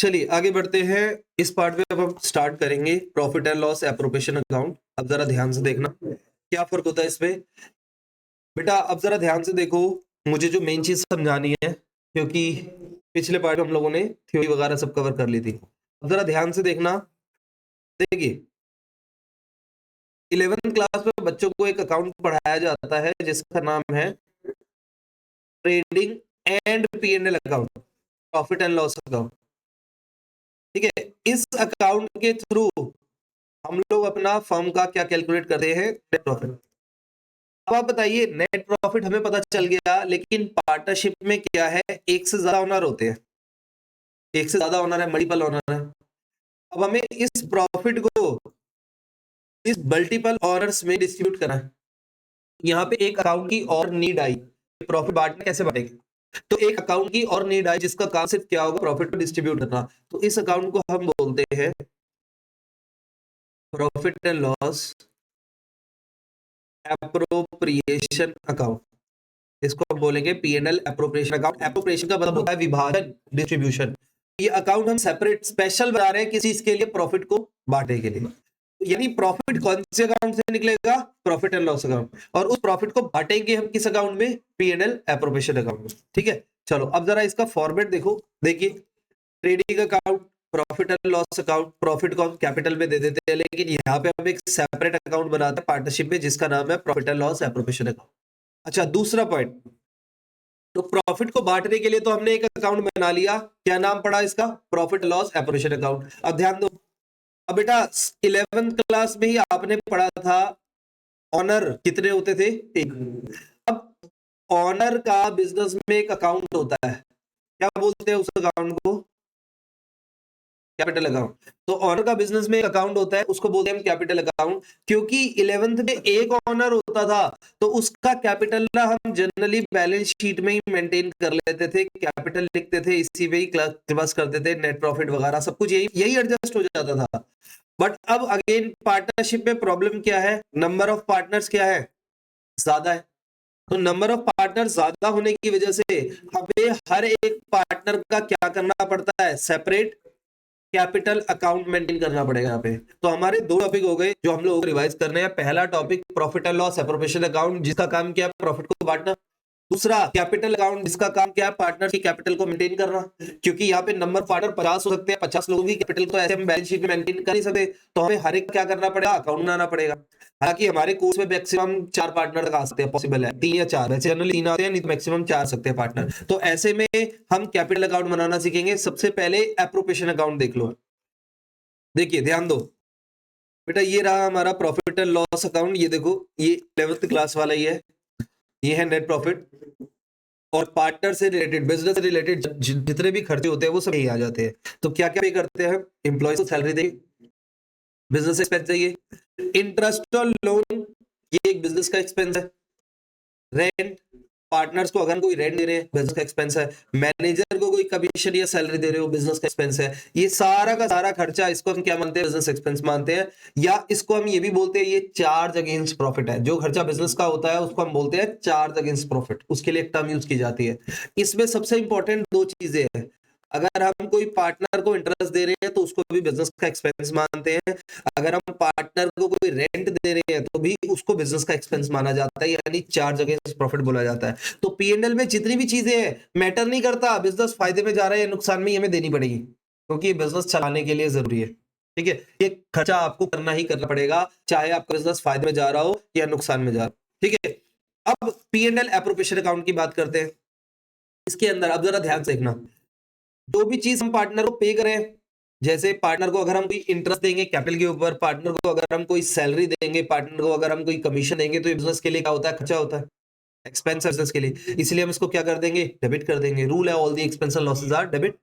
चलिए आगे बढ़ते हैं। इस पार्ट में अब हम स्टार्ट करेंगे profit and loss appropriation account. अब जरा ध्यान से देखना क्या फर्क होता है इसमें। बेटा अब जरा ध्यान से देखो, मुझे जो मेन चीज समझानी है, क्योंकि पिछले पार्ट में हम लोगों ने थ्योरी वगैरह सब कवर कर ली थी। अब जरा ध्यान से देखना। देखिए 11th क्लास में बच्चों को एक अकाउंट पढ़ाया जाता है जिसका नाम है trading and P&L account, profit and loss account. ठीक है, इस अकाउंट के थ्रू हम लोग अपना फर्म का क्या कैलकुलेट करते हैं, नेट प्रॉफिट। अब आप बताइए, नेट प्रॉफिट हमें पता चल गया, लेकिन पार्टनरशिप में क्या है, एक से ज्यादा ओनर होते हैं, एक से ज्यादा ओनर है, मल्टीपल ओनर है। अब हमें इस प्रॉफिट को इस मल्टीपल ओनर्स में डिस्ट्रीब्यूट करना है। यहाँ पे एक अकाउंट की और नीड आई, प्रॉफिट बांटना कैसे बांटेंगे, तो एक अकाउंट की और नीड आई जिसका काम सिर्फ क्या होगा, प्रॉफिट को डिस्ट्रीब्यूट करना। तो इस अकाउंट को हम बोलते हैं profit and loss appropriation account. इसको हम बोलेंगे P&L एप्रोप्रिएशन अकाउंट। एप्रोप्रिएशन का मतलब होता है विभाजन, डिस्ट्रीब्यूशन। ये अकाउंट हम सेपरेट स्पेशल बना रहे हैं किसी चीज के लिए, प्रॉफिट को बांटने के लिए। यानी प्रॉफिट कौन से अकाउंट से निकलेगा, प्रॉफिट एंड लॉस अकाउंट, और उस प्रॉफिट को बांटेंगे हम किस अकाउंट में, P&L एप्रोप्रिएशन अकाउंट में। ठीक है, चलो अब जरा इसका फॉर्मेट देखो। देखिए trading account, profit and loss account, profit को हम कैपिटल में दे देते हैं, लेकिन यहाँ पे हम एक सेपरेट अकाउंट बनाते हैं पार्टनरशिप में जिसका नाम है profit and loss appropriation account. अच्छा, दूसरा पॉइंट, तो प्रॉफिट को बांटने के लिए तो हमने एक अकाउंट बना लिया, क्या नाम पड़ा इसका, प्रॉफिट लॉस एप्रोप्रिएशन अकाउंट। अब ध्यान दो, अब बेटा 11th क्लास में ही आपने पढ़ा था ऑनर कितने होते थे, एक। अब ऑनर का बिजनेस में एक अकाउंट होता है, क्या बोलते हैं उस अकाउंट को, कैपिटल अकाउंट। तो ऑनर का बिजनेस में एक अकाउंट होता है, उसको बोलते हैं हम कैपिटल अकाउंट। क्योंकि 11th में एक ऑनर होता था तो उसका कैपिटल ना हम जनरली बैलेंस शीट में ही मेंटेन कर लेते थे, कैपिटल लिखते थे, इसी में ही क्लास करते थे, नेट प्रॉफिट वगैरह सब कुछ यही एडजस्ट हो जाता था। बट अब अगेन पार्टनरशिप में प्रॉब्लम क्या है, नंबर ऑफ पार्टनर्स क्या है, ज्यादा है। तो नंबर ऑफ पार्टनर ज्यादा होने की वजह से हमें हर एक पार्टनर का क्या करना पड़ता है, सेपरेट कैपिटल अकाउंट मेंटेन करना पड़ेगा यहाँ पे। तो हमारे दो टॉपिक हो गए जो हम लोग रिवाइज करने हैं। पहला topic profit and loss appropriation account जिसका काम क्या है, प्रॉफिट को बांटना। दूसरा कैपिटल अकाउंट जिसका काम क्या है, पार्टनर की कैपिटल को मेंटेन करना। क्योंकि यहाँ पे नंबर पार्टनर 50 हो सकते हैं, 50 लोगों की कैपिटल तो ऐसे हम बैलेंस शीट में मेंटेन कर नहीं सकते, तो हमें हर एक क्या करना पड़ेगा, अकाउंट बनाना पड़ेगा। हालांकि हमारे कोर्स में मैक्सिमम 4 पार्टनर तक आ सकते हैं, पॉसिबल है 3 या 4, वैसे जनरली 3 आते हैं, नहीं तो मैक्सिमम 4 सकते हैं पार्टनर। तो ऐसे में हम कैपिटल अकाउंट बनाना सीखेंगे। सबसे पहले एप्रोप्रिएशन अकाउंट देख लो। देखिए ध्यान दो बेटा, ये रहा हमारा प्रॉफिट एंड लॉस अकाउंट। ये देखो, ये 11th क्लास वाला ही है, ये है नेट प्रॉफिट। और पार्टनर से रिलेटेड, बिजनेस से रिलेटेड जितने भी खर्चे होते हैं वो सब यही आ जाते हैं। तो क्या क्या पे करते हैं, एम्प्लॉय को सैलरी देंगे, बिजनेस एक्सपेंस चाहिए, इंटरेस्ट और लोन ये एक बिजनेस का एक्सपेंस है, रेंट, पार्टनर्स को अगर कोई रेंट दे रहे हैं बिजनेस का एक्सपेंस है, मैनेजर को कोई कमीशन या सैलरी दे रहे हो बिजनेस का एक्सपेंस है। ये सारा का सारा खर्चा, इसको हम क्या मानते हैं, बिजनेस एक्सपेंस मानते हैं। या इसको हम ये भी बोलते हैं, ये चार्ज अगेंस्ट प्रॉफिट है। जो खर्चा बिजनेस का होता है उसको हम बोलते हैं चार्ज अगेंस्ट प्रॉफिट, उसके लिए एक टर्म यूज की जाती है। इसमें सबसे इंपॉर्टेंट दो चीजें हैं, अगर हम कोई पार्टनर को इंटरेस्ट दे रहे हैं तो उसको भी बिजनेस का एक्सपेंस मानते हैं, अगर हम पार्टनर को कोई रेंट दे रहे हैं तो भी उसको बिजनेस का एक्सपेंस माना जाता है, यानी चार्ज अगेंस्ट प्रॉफिट बोला जाता है। तो P&L में जितनी भी चीजें हैं मैटर नहीं करता बिजनेस फायदे में जा रहा है या नुकसान में, हमें देनी पड़ेगी क्योंकि ये बिजनेस चलाने के लिए जरूरी है। ठीक है, ये खर्चा आपको करना ही करना पड़ेगा, चाहे आपका बिजनेस फायदे में जा रहा हो या नुकसान में जा रहा हो। ठीक है, अब P&L एप्रोप्रिएशन अकाउंट की बात करते हैं। इसके अंदर अब जरा ध्यान से देखना, जो भी चीज हम पार्टनर को पे करें, जैसे पार्टनर को अगर हम कोई इंटरेस्ट देंगे कैपिटल के ऊपर, पार्टनर को अगर हम कोई सैलरी देंगे, पार्टनर को अगर हम कोई कमीशन देंगे, तो ये बिजनेस के लिए क्या होता है, खर्चा होता है, एक्सपेंस है बिजनेस के लिए, इसलिए हम इसको क्या कर देंगे, डेबिट कर देंगे। रूल है, all the expense and losses are debit.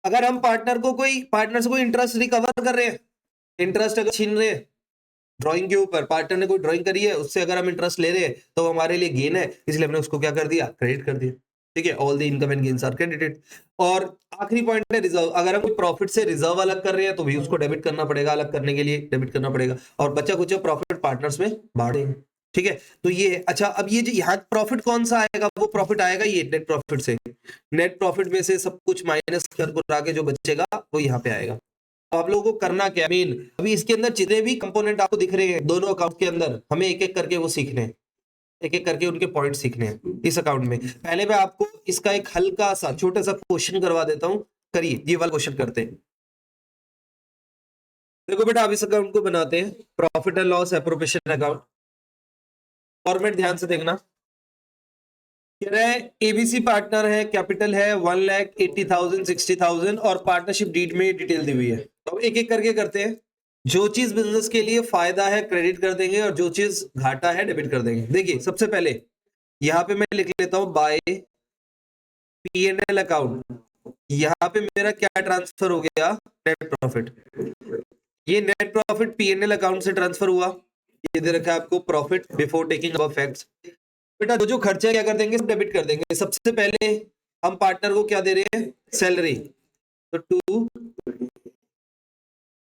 अगर हम पार्टनर से कोई इंटरेस्ट रिकवर कर रहे हैं, इंटरेस्ट अगर छीन रहे हैं ड्राइंग के ऊपर, पार्टनर ने कोई ड्राइंग करी है उससे अगर हम इंटरेस्ट ले रहे हैं तो हमारे लिए गेन है, इसलिए हमने उसको क्या कर दिया, क्रेडिट कर दिया। ठीक है, all the income and gains are credited. और आखिरी पॉइंट है रिजर्व, अगर हम कोई प्रॉफिट से रिजर्व अलग कर रहे हैं तो भी उसको डेबिट करना पड़ेगा, अलग करने के लिए डेबिट करना पड़ेगा। और बचा कुछ प्रॉफिट पार्टनर्स में बांटेंगे। ठीक है, तो ये है। अच्छा, अब ये जो यहाँ प्रॉफिट कौन सा आएगा, वो प्रॉफिट आएगा ये नेट प्रॉफिट से। नेट प्रॉफिट में से सब कुछ माइनस कर आगे जो बचेगा वो यहाँ पे आएगा। तो आप लोगों को करना क्या, मेन अभी इसके अंदर जितने भी कंपोनेंट आपको दिख रहे हैं दोनों अकाउंट के अंदर, हमें एक एक करके वो सीखने हैं, एक एक करके उनके पॉइंट सीखने हैं इस अकाउंट में। पहले मैं आपको इसका एक हल्का सा छोटा सा क्वेश्चन करवा देता हूँ, करिए ये वाला क्वेश्चन करते हैं। देखो बेटा, आप इस अकाउंट को बनाते हैं profit and loss appropriation account. Format ध्यान से देखना, कह रहा है एबीसी पार्टनर है, कैपिटल है 1,80,000 60,000 और पार्टनरशिप डीड में डिटेल दी हुई है। तो एक एक करके करते हैं। जो चीज बिजनेस के लिए फायदा है क्रेडिट कर देंगे और जो चीज घाटा है डेबिट कर देंगे। देखिए सबसे पहले यहाँ पे मैं लिख लेता हूं बाय P&L अकाउंट। यहाँ पे मेरा क्या ट्रांसफर हो गया, नेट प्रॉफिट। ये नेट प्रॉफिट P&L अकाउंट से ट्रांसफर हुआ, ये दे रखा है आपको profit before taking above facts. बेटा जो खर्चे क्या कर देंगे, सब डेबिट कर देंगे। सबसे पहले हम पार्टनर को क्या दे रहे हैं, सैलरी, तो टू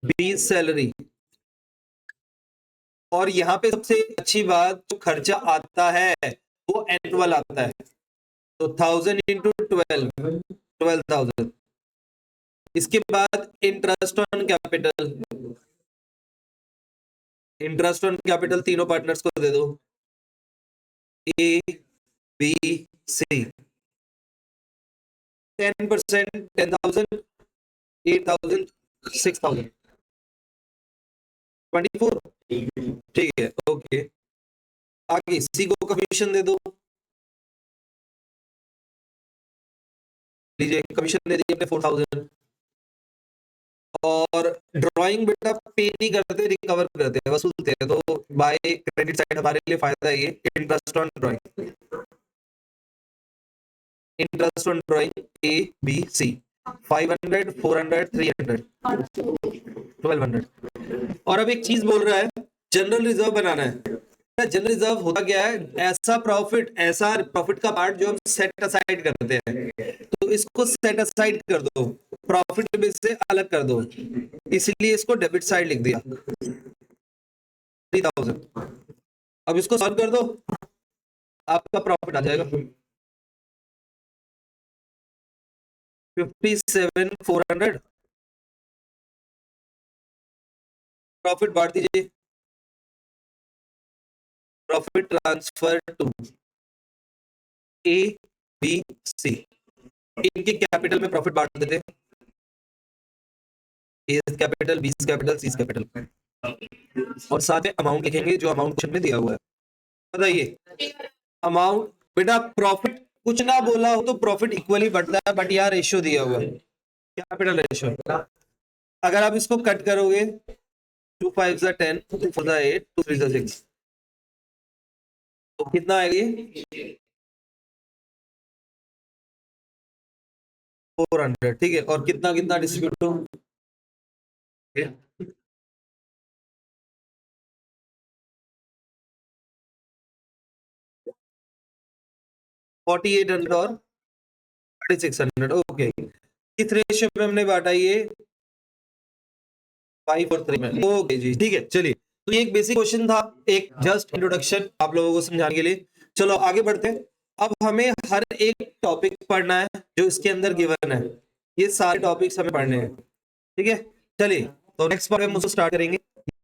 बी सैलरी। और यहाँ पे सबसे अच्छी बात, जो खर्चा आता है वो एनुअल आता है, तो 1000 इंटू 12,000। इसके बाद interest on capital, interest on capital तीनों पार्टनर्स को दे दो, ए बी सी। 10%, 10,000, 8,000, 6,000, 24। ठीक है, ओके। आगे सी को कमीशन दे दो, लीजिए कमीशन दे दिए अपने 4,000। और ड्राइंग बेटा पे नहीं करते, रिकवर करते हैं, वसूलते हैं, तो बाय क्रेडिट साइड हमारे लिए फायदा है ये। Interest on drawing, interest on drawing A B C 500, 400, 300, 1200। और अब एक चीज बोल रहा है जनरल रिजर्व बनाना है। जनरल रिजर्व होता क्या है, ऐसा प्रॉफिट का पार्ट जो हम सेट असाइड करते हैं, तो इसको सेट असाइड कर दो, प्रॉफिट में से अलग कर दो, इसलिए इसको डेबिट साइड लिख दिया 3,000। अब इसको सॉल्व कर दो, आपका प्रॉफिट आ जाएगा 57,400। प्रॉफिट बांट दीजिए, profit transfer to A B C. इनके कैपिटल में प्रॉफिट बांट देते हैं, A capital, B capital, C capital, और साथ में अमाउंट लिखेंगे जो अमाउंट क्वेश्चन में दिया हुआ है। बताइए अमाउंट, बेटा प्रॉफिट कुछ ना बोला हो तो प्रॉफिट इक्वली बढ़ता है, बट यहाँ रेशियो दिया हुआ है, कैपिटल रेशियो। अगर आप इसको कट करोगे 2 5 10, 2 4 8, 2 3 6, तो कितना आएगा ये 400। ठीक है, और कितना कितना डिस्ट्रीब्यूट हो, 4800 और 3600। ओके, किस रेशियो में हमने बांटा ये, 5 और 3 में। ओके जी, ठीक है। चलिए, तो ये एक बेसिक क्वेश्चन था, एक जस्ट इंट्रोडक्शन आप लोगों को समझाने के लिए। चलो आगे बढ़ते हैं। अब हमें हर एक टॉपिक पढ़ना है जो इसके अंदर गिवन है, ये सारे टॉपिक्स हमें पढ़ने हैं। ठीक है, चलिए तो नेक्स्ट पार्ट में हम उसको स्टार्ट करेंगे।